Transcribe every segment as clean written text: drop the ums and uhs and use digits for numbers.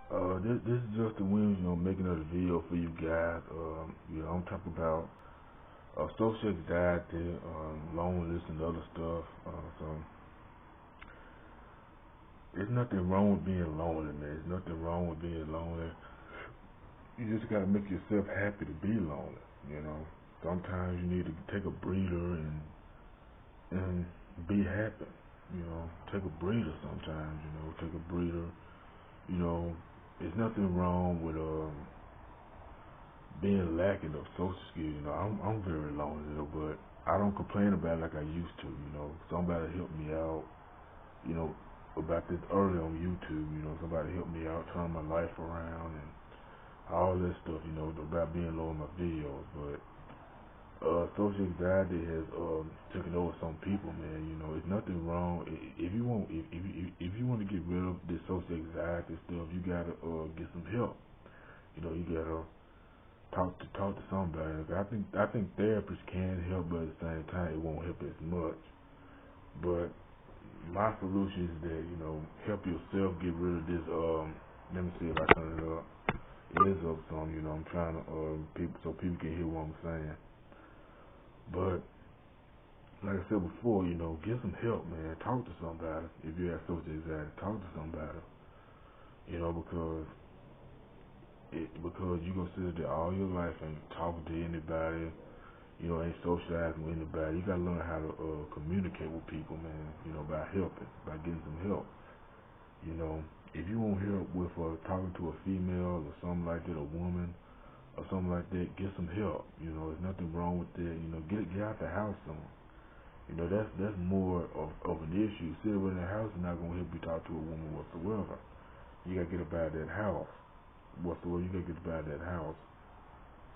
This is just the wind, making another video for you guys. I'm talking about social anxiety, loneliness, and other stuff. So there's nothing wrong with being lonely, man. There's nothing wrong with being lonely. You just gotta make yourself happy to be lonely. You know, sometimes you need to take a breather and be happy. Take a breather sometimes. Take a breather. You know, there's nothing wrong with being lacking of social skills. I'm very lonely though, but I don't complain about it like I used to. Somebody helped me out. You know, about this early on YouTube. Somebody helped me out, turn my life around, and all that stuff. About being low in my videos. But social anxiety has taken over some people, man. It's nothing wrong if you want if you want to get rid of this social anxiety stuff. You gotta get some help. You gotta talk to somebody. I think therapists can help, but at the same time, it won't help as much. But my solution is that help yourself get rid of this. Let me see if I turn it up. It is up some. I'm trying to people so people can hear what I'm saying. But like I said before, get some help, man. Talk to somebody. If you have social anxiety, talk to somebody. Because because you gonna sit there all your life and talking to anybody, ain't socializing with anybody. You gotta learn how to communicate with people, man. By helping, by getting some help. You know, if you want help with talking to a female or something like that, a woman or something like that, get some help. There's nothing wrong with that. Get out the house some. That's more of an issue. Sitting in the house is not gonna help you talk to a woman whatsoever. You gotta get up out of that house. Whatsoever, you gotta get up out of that house.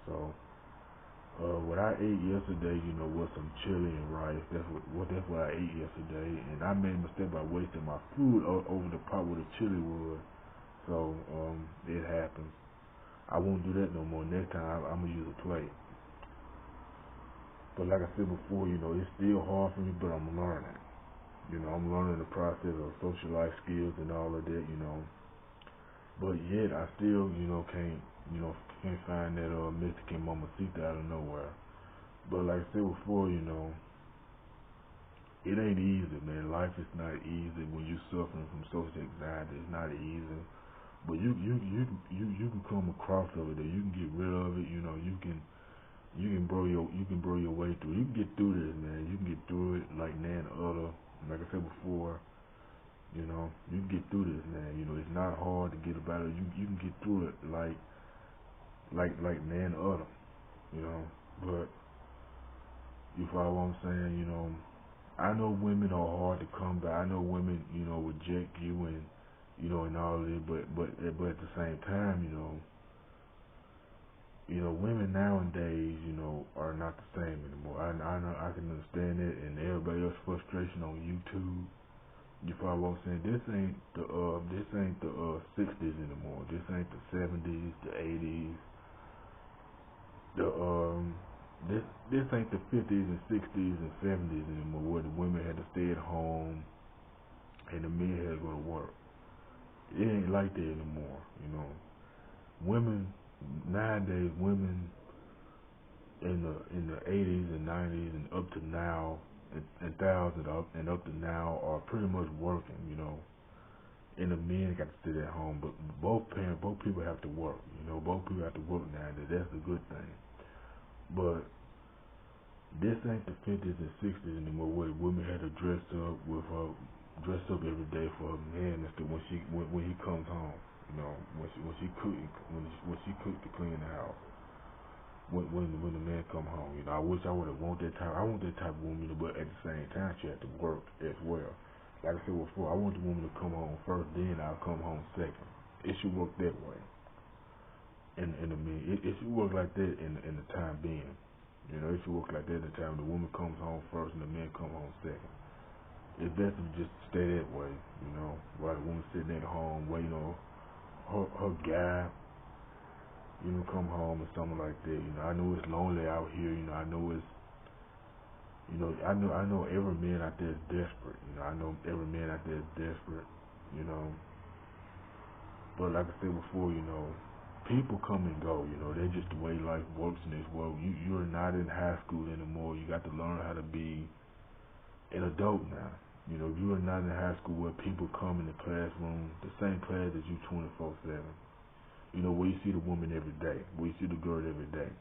So what I ate yesterday, was some chili and rice. That's what I ate yesterday, and I made a mistake by wasting my food over the pot where the chili was. So it happens. I won't do that no more. Next time I'm gonna use a plate. But like I said before, it's still hard for me, but I'm learning. I'm learning the process of social life skills and all of that. But yet I still, can't find that Mexican mamacita out of nowhere. But like I said before, it ain't easy, man. Life is not easy when you suffering from social anxiety. It's not easy, but you can come across of it. You can get rid of it. You can grow your way through. You can get through this, man. You can get through it like none other. Like I said before, you can get through this, man. It's not hard to get about it. You can get through it like none other. You know, but you follow what I'm saying? I know women are hard to come by. I know women, reject you and all that. But at the same time, women nowadays, are not the same anymore. I know I can understand it, and everybody else frustration on YouTube. You follow what I'm saying? This ain't the 60s anymore. This ain't the 70s, the 80s. The this ain't the 50s and 60s and 70s anymore, where the women had to stay at home and the men had to go to work. It ain't like that anymore. Women nowadays, women in the 80s and 90s and up to now, and thousands up to now are pretty much working. And the men got to sit at home, but both people have to work. Both people have to work nowadays. That's a good thing. But this ain't the 50s and 60s anymore, where women had to dress up every day for a man and stuff when he comes home. When she cooked to clean the house. When the man come home, I wish I would have want that type. I want that type of woman, but at the same time, she had to work as well. Like I said before, I want the woman to come home first, then I'll come home second. It should work that way. And I mean, it should work like that in the time being. It should work like that the time the woman comes home first and the man come home second. It's best to just stay that way, while the woman sitting at home waiting on her guy, come home or something like that. I know it's lonely out here. I know it's, I know every man out there is desperate. I know every man out there is desperate. You know, But like I said before, people come and go. They're just the way life works in this world. You're not in high school anymore. You got to learn how to be an adult now. You are not in high school where people come in the classroom, the same class as you 24/7. Where you see the woman every day, where you see the girl every day.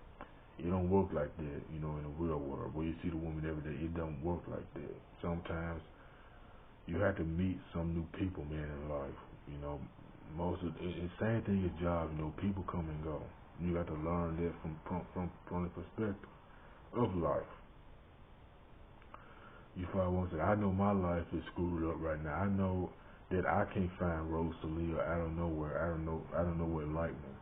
It don't work like that, in the real world. Where you see the woman every day, it don't work like that. Sometimes you have to meet some new people, man, in life. Most of the same thing as job. People come and go. You got to learn that from the perspective of life. You probably won't say, I know my life is screwed up right now. I know that I can't find Rosalie out of nowhere. I don't know what like me.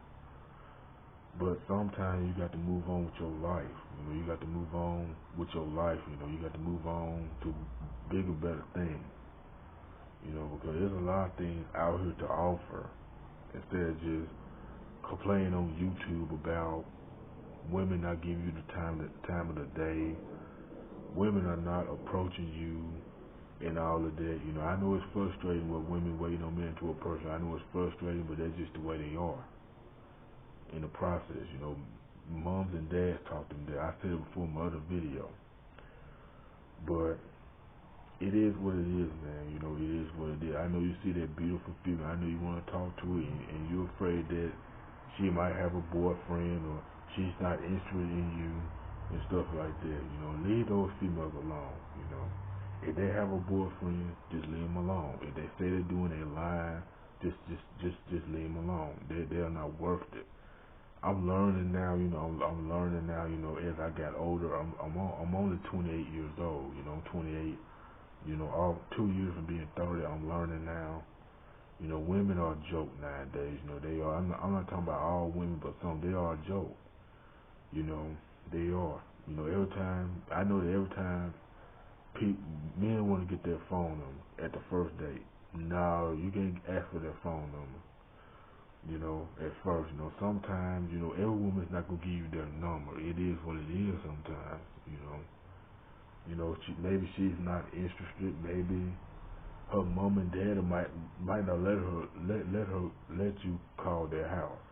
But sometimes you got to move on with your life. You got to move on with your life. You got to move on to bigger, better things. Because there's a lot of things out here to offer instead of just complaining on YouTube about women not giving you the time of the day, women are not approaching you, and all of that. I know it's frustrating with women waiting on men to a person. I know it's frustrating, but that's just the way they are in the process. Moms and dads talk to them that. I said it before in my other video. But it is what it is, man. It is what it is. I know you see that beautiful female. I know you want to talk to her, and you're afraid that she might have a boyfriend or she's not interested in you and stuff like that. Leave those females alone. If they have a boyfriend, just leave them alone. If they say they're doing, they lying, just leave them alone. They're not worth it. I'm learning now, I'm learning now, as I got older. I'm only 28 years old, I'm 28. All 2 years from being 30, I'm learning now. Women are a joke nowadays. They are. I'm not talking about all women, but some. They are a joke. They are. Every time I know that every time men want to get their phone number at the first date. No, you can't ask for their phone number. At first, sometimes, every woman's not gonna give you their number. It is what it is sometimes, maybe she's not interested, maybe her mom and dad might not let you call their house.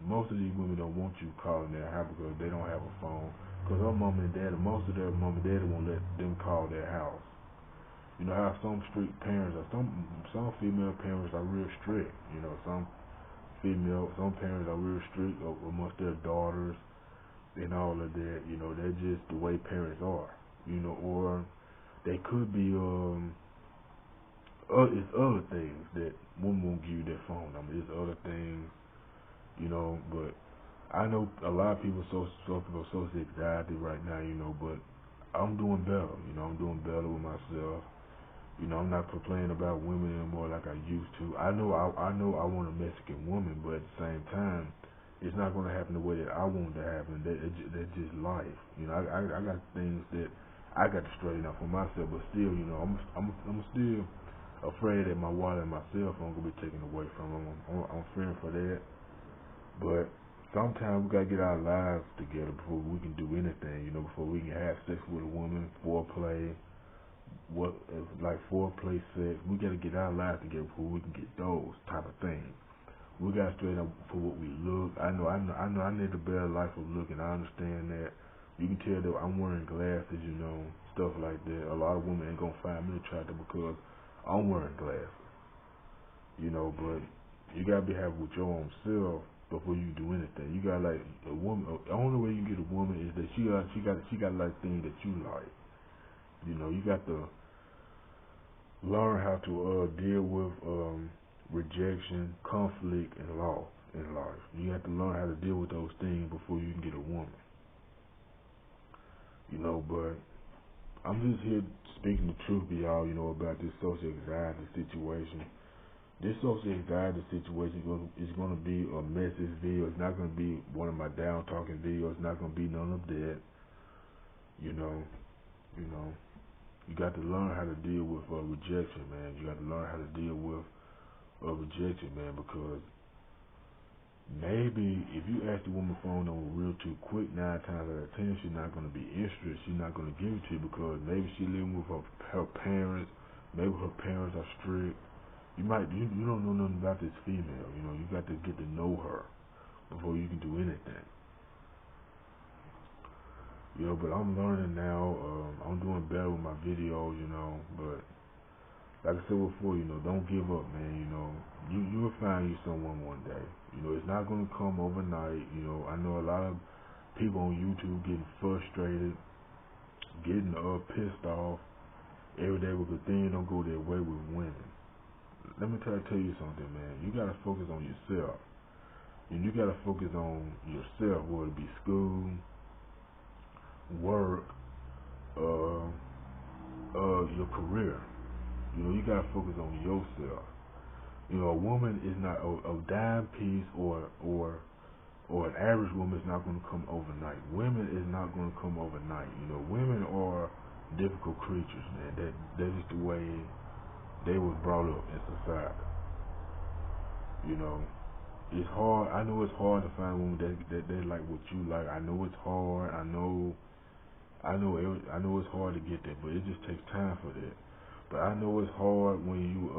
Most of these women don't want you calling their house because they don't have a phone. Because her mom and dad, most of their mom and dad won't let them call their house. How some strict parents are, some female parents are real strict. Some parents are real strict amongst their daughters and all of that. They're just the way parents are. Or they could be it's other things that women won't give you their phone number. It's other things, but I know a lot of people so anxiety right now, but I'm doing better. I'm doing better with myself. I'm not complaining about women anymore like I used to. I know I want a Mexican woman, but at the same time, it's not going to happen the way that I want it to happen. That's just life. I got things that I got to straighten out for myself, but still, I'm still afraid that my wallet and my cell phone will be taken away from them. I'm fearing for that. But sometimes we gotta get our lives together before we can do anything. Before we can have sex with a woman, foreplay. Like foreplay sex, we gotta get our lives together before we can get those type of things. We gotta straighten up for what we look. I know I need a better life of looking. I understand that. You can tell that I'm wearing glasses, stuff like that. A lot of women ain't gonna find me attractive because I'm wearing glasses. But you gotta be happy with your own self before you do anything. You got like a woman. The only way you get a woman is that she got like things that you like. You got to learn how to deal with rejection, conflict, and loss in life. You have to learn how to deal with those things before you can get a woman. But I'm just here speaking the truth to y'all, about this social anxiety situation. This social anxiety situation is going to be a message video. It's not going to be one of my down talking videos. It's not going to be none of that. You know, you got to learn how to deal with rejection, man. You got to learn how to deal with rejection, man, because maybe if you ask the woman phone number real too quick, 9 times out of 10, she's not going to be interested. She's not going to give it to you because maybe she's living with her parents. Maybe her parents are strict. You don't know nothing about this female. You know, you got to get to know her before you can do anything. You know, but I'm learning now. I'm doing better with my videos. You know, but like I said before, you know, don't give up, man. You know, you will find you someone one day. You know, it's not gonna come overnight. You know, I know a lot of people on YouTube getting frustrated, getting pissed off every day because things don't go their way with women. Let me tell you something, man. You gotta focus on yourself. And you gotta focus on yourself, whether it be school, work, uh, your career. You know, you gotta focus on yourself. You know, a woman is not a dime piece or an average woman is not going to come overnight. Women is not going to come overnight. You know, women are difficult creatures, man. That's just the way they was brought up in society. You know, it's hard. I know it's hard to find women that they like what you like. I know it's hard. I know it's hard to get there, but it just takes time for that. But I know it's hard when you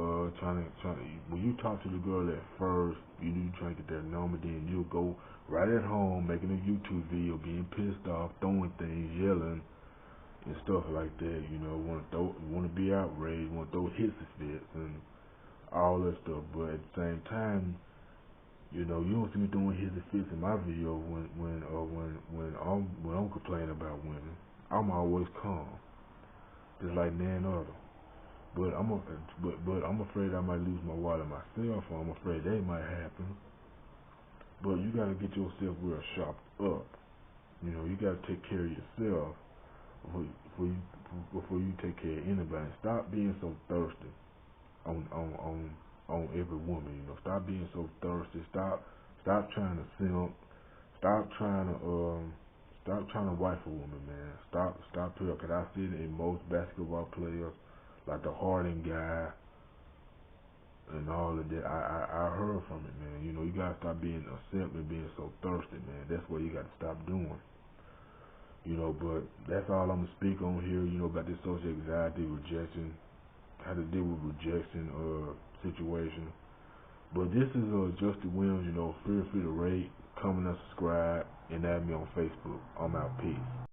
when you talk to the girl at first, you trying to get their number, then you'll go right at home making a YouTube video, being pissed off, throwing things, yelling and stuff like that. You know, want to be outraged, want to throw hissy fits and all that stuff. But at the same time, you know, you don't see me doing hissy fits in my video when I'm complaining about women. I'm always calm, just like none other. But I'm afraid I might lose my wallet myself, or I'm afraid that might happen. But you gotta get yourself real sharp up. You know, you gotta take care of yourself before you before you take care of anybody. Stop being so thirsty on every woman. You know, stop being so thirsty. Stop trying to simp. Stop trying to wife a woman, man. Stop it. Cause I see it in most basketball players, like the Harden guy and all of that. I heard from it, man. You know, you gotta stop being a simp and being so thirsty, man. That's what you gotta stop doing. You know, but that's all I'm gonna speak on here. You know, about this social anxiety, rejection, how to deal with rejection situation. But this is Justin Williams. You know, feel free to rate, comment, and subscribe, and add me on Facebook. I'm out. Peace.